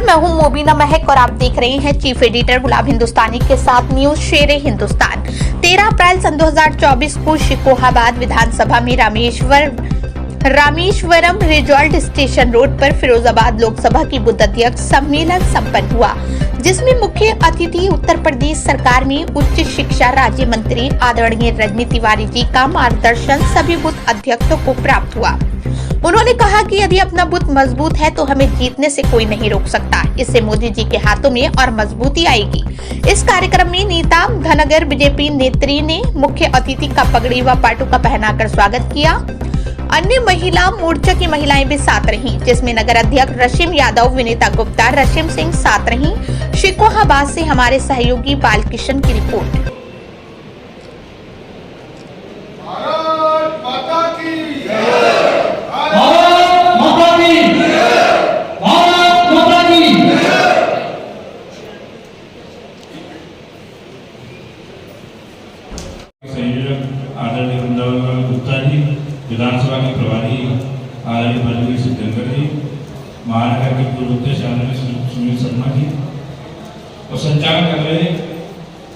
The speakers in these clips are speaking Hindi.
मैं हूं मोबिना महक और आप देख रहे हैं चीफ एडिटर गुलाब हिंदुस्तानी के साथ न्यूज शेर हिंदुस्तान। 13 अप्रैल सन 2024 को शिकोहाबाद विधानसभा में रामेश्वरम रिजॉर्ट स्टेशन रोड पर फिरोजाबाद लोकसभा की बूथ अध्यक्ष सम्मेलन संपन्न हुआ, जिसमें मुख्य अतिथि उत्तर प्रदेश सरकार में उच्च शिक्षा राज्य मंत्री आदरणीय रजनी तिवारी जी का मार्गदर्शन सभी बूथ अध्यक्षों को प्राप्त हुआ। उन्होंने कहा कि यदि अपना बूथ मजबूत है तो हमें जीतने से कोई नहीं रोक सकता। इससे मोदी जी के हाथों में और मजबूती आएगी। इस कार्यक्रम में नेता धनगर बीजेपी नेत्री ने मुख्य अतिथि का पगड़ी व पाटू का पहनाकर स्वागत किया। अन्य महिला मोर्चा की महिलाएं भी साथ रहीं, जिसमें नगर अध्यक्ष रशीम यादव, विनीता गुप्ता, रशीम सिंह साथ रहीं। शिकोहाबाद से हमारे सहयोगी बालकिशन की रिपोर्ट। संयोजक आदरणीय वृंदावन गुप्ता जी, विधानसभा के प्रभारी आदरणीय बलवीर सिद्धंकर जी, महानगर के पूर्व अध्यक्ष आदरणीय सुनील शर्मा जी और संचालन कर रहे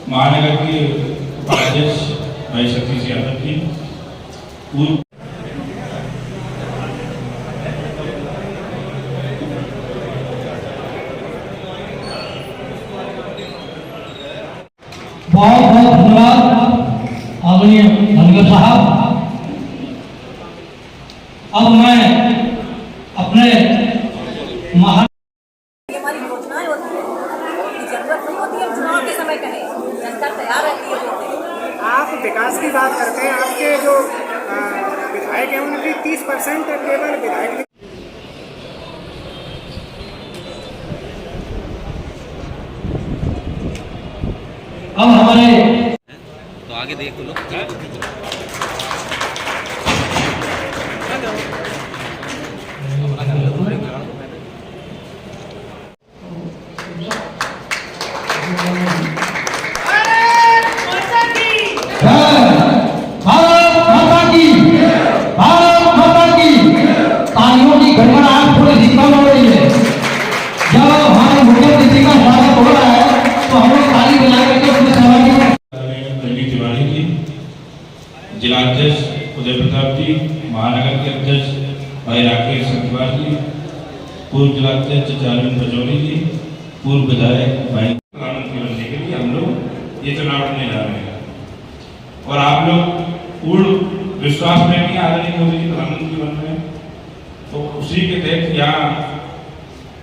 महानगर के उपाध्यक्ष भाई सतीश यादव जी, पूर्व बहुत बहुत धन्यवाद आदरणीय धनगर साहब। अब मैं अपने हमारी योजनाएं होती है कि जरूरत नहीं होती है, चुनाव के समय कहें, जनता तैयार रहती है। आप विकास की बात करते हैं, आपके जो विधायक हैं उनकी 30% केवल विधायक। अब हमारे तो आगे देखो लोग तालियों की गड़गड़ाहट पूरे कम हो रही है। जब हमारे मुख्य अतिथि का स्वागत हो रहा है तो हम लोग ताली बजा करके उसमें सहभागी रजनी तिवारी जी, जिलाध्यक्ष उदय प्रताप जी, महानगर के अध्यक्ष भाई राकेश संतवार जी, पूर्व जिलाध्यक्ष चारविंद पचौरी जी, पूर्व विधायक भाई प्रधानमंत्री बनने के लिए हम लोग ये चुनाव लड़ने जा रहे हैं और आप लोग पूर्ण विश्वास में भी आदरणीय मोदी जी प्रधानमंत्री बन रहे हैं। तो उसी के तहत यहाँ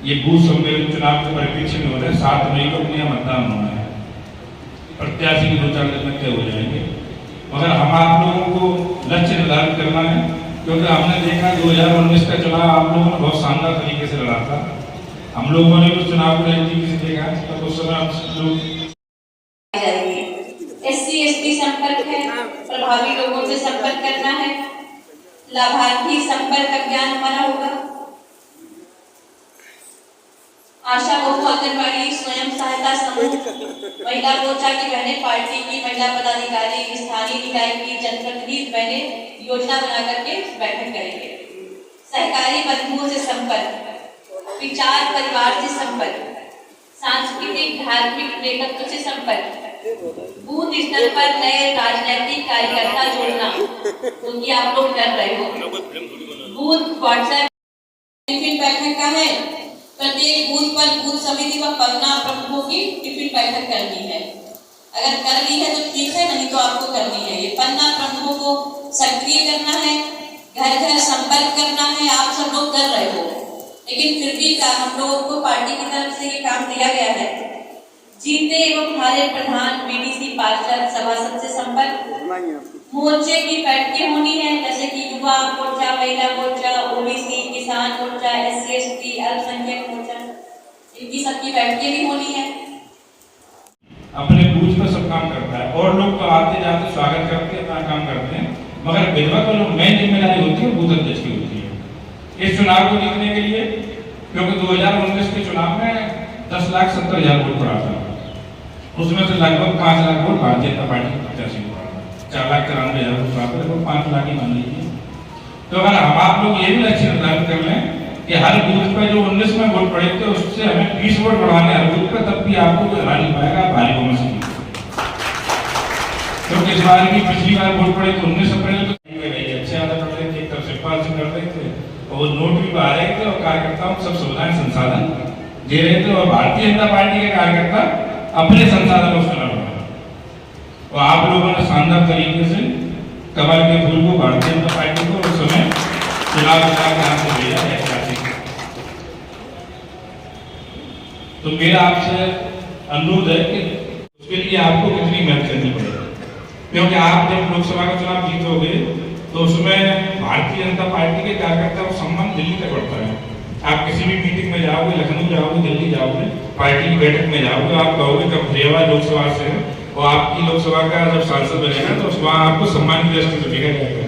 ये बूथ सम्मेलन चुनाव के परिप्रेक्ष्य में हो रहे हैं। 7 मई को अपने मतदान होना है, प्रत्याशी के 2-4 दिन में तय हो जाएंगे, मगर हम आप लोगों को लक्ष्य निर्धारित करना है, क्योंकि हमने देखा 2019 का चुनाव आप लोगों ने बहुत शानदार तरीके से लड़ा था। हम लोगों ने उस चुनाव को नजदीक से देखा, तो उस समय हम लोग SC/ST संपर्क है, प्रभावी लोगों से संपर्क करना है, लाभार्थी संपर्क अभियान हमारा होगा, आशा बहु आंगनबाड़ी स्वयं सहायता समूह, महिला मोर्चा की बहनें, पार्टी की महिला पदाधिकारी, स्थानीय निकाय की जनप्रतिनिधि बहनें योजना बना करके बैठक करेंगे। सहकारी बंधुओं से संपर्क, विचार परिवार से संपर्क, सांस्कृतिक धार्मिक नेतृत्व से संपर्क, बूथ स्तर पर नए राजनीतिक कार्यकर्ता जोड़ना, क्योंकि आप लोग कर रहे हो। बूथ व्हाट्सएप टिफिन बैठक का है, प्रत्येक बूथ पर बूथ समिति व पन्ना प्रमुखों की टिफिन बैठक करनी है। अगर कर ली है तो ठीक है, नहीं तो आपको करनी है। ये पन्ना प्रमुखों को सक्रिय करना है, घर घर संपर्क करना है। आप सब लोग कर रहे हो, लेकिन फिर भी हम लोगों को पार्टी की तरफ से ये काम दिया गया है। जीते एवं हमारे प्रधान बीडीसी पार्षद सभासद से संपर्क, मोर्चे की बैठकें होनी है, जैसे कि युवा मोर्चा, महिला मोर्चा, ओबीसी, किसान मोर्चा, SC/ST, अल्पसंख्यक मोर्चा, इनकी सबकी बैठकें भी होनी है। अपने बूथ पर सब काम करता है और लोग तो आते जाते स्वागत करके अपना काम करते हैं, मगर विधवा को लोग मेन जिम्मेदारी होती है बूथ अध्यक्ष की होती है इस चुनाव को जीतने के लिए, क्योंकि 2019 के चुनाव में 10,70,000 वोट पड़ा था, उसमें से लगभग 5 लाख वोट भारतीय जनता पार्टी के प्रत्याशी को पड़ा था। 4,93,000 वोट पड़ा था, 5 लाख ही मान लीजिए। तो अगर हम आप लोग ये भी लक्ष्य निर्धारित कर लें कि हर बूथ पे जो 19 में वोट पड़े थे उससे हमें 20 वोट बढ़ाने हर बूथ पे, तब भी आपको कोई हरा नहीं पाएगा भारी बहुमत से। क्योंकि इस बार की पिछली बार वोट पड़े तो 19 अप्रैल को अच्छे आदत पड़ रहे थे, एक तरफ शिवपाल सिंह कर रहे थे और वो नोट भी पा रहे थे और कार्यकर्ताओं को सब सुविधाएं संसाधन दे रहे थे, और भारतीय जनता पार्टी के कार्यकर्ता अपने संसाधनों से लड़ रहे हैं। और आप लोगों ने शानदार तरीके से कमल के फूल को भारतीय जनता पार्टी को उस समय चुनाव के हाथ से भेजा ऐतिहासिक। तो मेरा आपसे अनुरोध है कि उसके लिए आपको कितनी मेहनत करनी पड़ेगी, क्योंकि आप जब लोकसभा का चुनाव जीतोगे तो उसमें भारतीय जनता पार्टी के कार्यकर्ता का सम्मान दिल्ली तक बढ़ता है। आप किसी भी मीटिंग में जाओगे, लखनऊ जाओगे, दिल्ली जाओगे, पार्टी की बैठक में जाओगे, आप कहोगे कब फरियाबाद लोकसभा से है और आपकी लोकसभा का जब सांसद बनेगा तो वहाँ आपको सम्मान की दृष्टि से देखा जाएगा।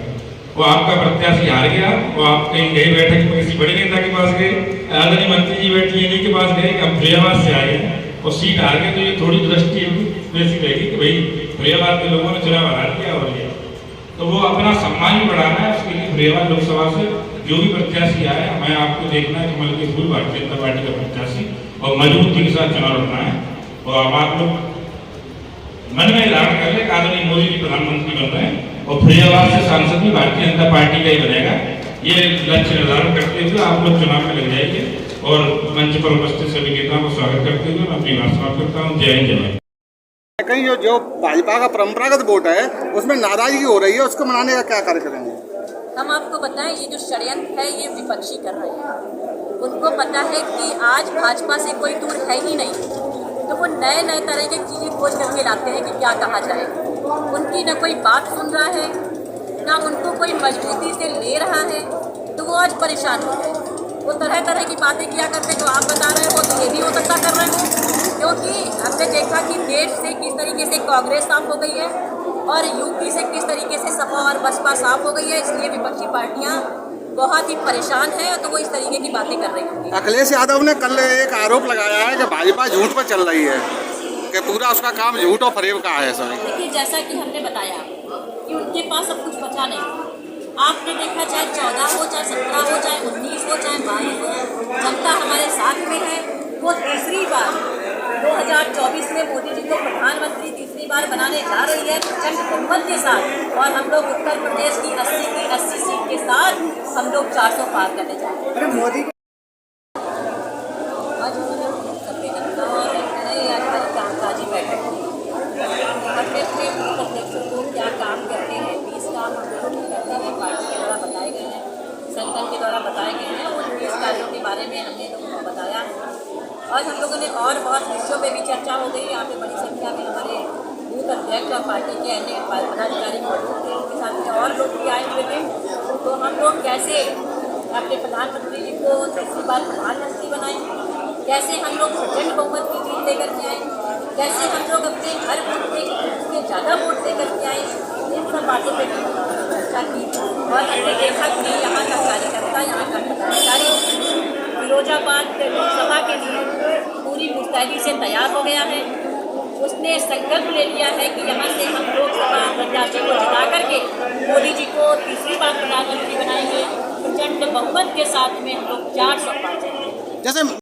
वो आपका प्रत्याशी हार गया, वो आप कहीं गए बैठक में किसी बड़े नेता के पास गए, आदरणीय मंत्री जी बैठे इन्हीं के पास गए कि हम फरियाबाद से आए और सीट हार गए, तो ये थोड़ी दृष्टि वैसी रहेगी कि भाई फरियाबाद के लोगों ने चुनाव हार किया और लिया। तो वो अपना सम्मान भी बढ़ाना है, उसके लिए फरियाबाद लोकसभा से जो भी प्रत्याशी आए, हमें आपको देखना है कमल के फूल भारतीय जनता पार्टी का प्रत्याशी और मजबूती के साथ चुनाव लड़ना है। और हम आप लोग मन में धारण कर ले, आदरणीय मोदी जी प्रधानमंत्री बन रहे हैं और फरियाबाद से सांसद भी भारतीय जनता पार्टी का ही बनेगा। ये लक्ष्य निर्धारण करते हुए आप लोग चुनाव में लग जाएंगे। और मंच पर उपस्थित सभी नेताओं को स्वागत करते हुए मैं अपनी बात समाप्त करता हूँ। जय हिंद, जय भारत। कहीं जो भाजपा का परंपरागत वोट है उसमें नाराजगी हो रही है, उसको मनाने का क्या कार्य करेंगे? हम आपको बताएं, ये जो षड्यंत्र है ये विपक्षी कर रहे हैं। उनको पता है कि आज भाजपा से कोई दूर है ही नहीं, तो वो नए नए तरह की चीज़ें खोज करके लाते हैं कि क्या कहा जाए। उनकी न कोई बात सुन रहा है, ना उनको कोई मजबूती से ले रहा है, तो वो आज परेशान हो गए। वो तरह तरह की बातें किया करते जो आप बता रहे हो, तो ये भी हो सकता कर रहे हो, क्योंकि हमने देखा कि देश से किस तरीके से कांग्रेस साफ हो गई है और यूपी से किस तरीके से सपा और बसपा साफ हो गई है। इसलिए विपक्षी पार्टियां बहुत ही परेशान हैं, तो वो इस तरीके की बातें कर रही होंगी। अखिलेश यादव ने कल एक आरोप लगाया है कि भाजपा झूठ पर चल रही है, कि पूरा उसका काम झूठ और फरेब का है। सर देखिए, जैसा कि हमने बताया कि उनके पास अब कुछ बचा नहीं। आपने देखा, चाहे 14 हो, चाहे 17 हो, चाहे 19 हो, चाहे 22 हो, जनता हमारे साथ में है। वो तीसरी बार 2024 में मोदी जी को प्रधानमंत्री तीसरी बार बनाने जा रही है प्रचंड बहुमत के साथ, और हम लोग उत्तर प्रदेश की 80 सीट के साथ हम लोग 400 पार करने जा रहे हैं। अरे मोदी आज उन्होंने संवेदनता और हमारी कामकाजी बैठक की, अपने अपने अध्यक्षों को क्या काम करते हैं, 20 काम हम लोग करते हैं, पार्टी के द्वारा बताए गए हैं, संगठन के द्वारा बताए गए हैं। उन 20 कार्यों के बारे में हमने लोगों को बताया और हम लोगों ने और बहुत विषयों पे भी चर्चा हो गई। यहाँ पे बड़ी संख्या में हमारे बूथ अध्यक्ष और पार्टी के अन्य पदाधिकारी मौजूद थे, उनके साथ में और लोग भी आए हुए थे। तो हम लोग कैसे अपने प्रधानमंत्री जी को तीसरी बार प्रधानमंत्री बनाएं, कैसे हम लोग प्रचंड बहुमत की जीत लेकर के आए, कैसे हम लोग अपने हर बूथ पे ज़्यादा वोट लेकर के आए, इन सब बातों पर चर्चा की। और हमने देखा कि यहाँ का कार्यकर्ता, यहाँ का पदाधिकारी फिरोजाबाद लोकसभा के लिए पूरी मुस्तैदी से तैयार हो गया है। उसने संकल्प ले लिया है कि यहाँ से हम लोकसभा प्रत्याशी को जिता करके मोदी जी को तीसरी बार प्रधानमंत्री बनाएंगे। प्रचंड बहुमत के साथ में हम लोग 400 पार जाएंगे। जैसे